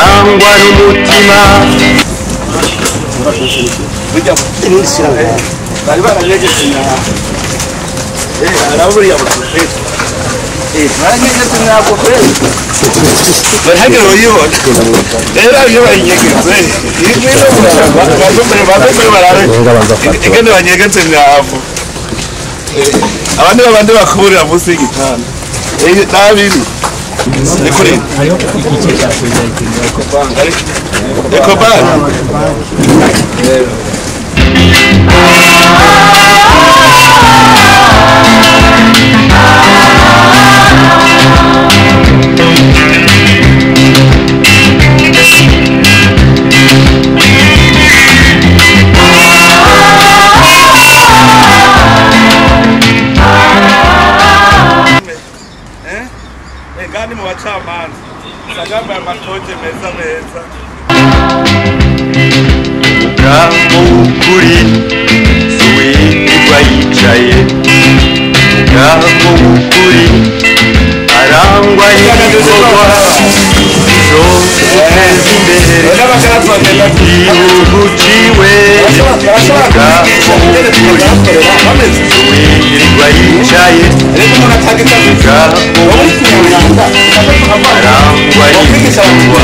arangwa n'umutima burya inisira bari baranyegetse na araburiya butufe baranyegetse ntabwo kweli barahagera uyibona rero iyo banyegetse ibintu bagomba barabe ingene banyegetse ntabwo abandi babandi bakurira munsi y'igitanda nabiri nikuri ekobanga gani mu bacamanza sagamba ya matoje meza meza mugambo w'ukuri suwirwa yicaye mugambo w'ukuri arangwa n'ibikorwa bizoteza imbere igihugu ciwe mugambo w'ukuri suwirwa yicaye mugambo w'ukuri arangwa n'ibikorwa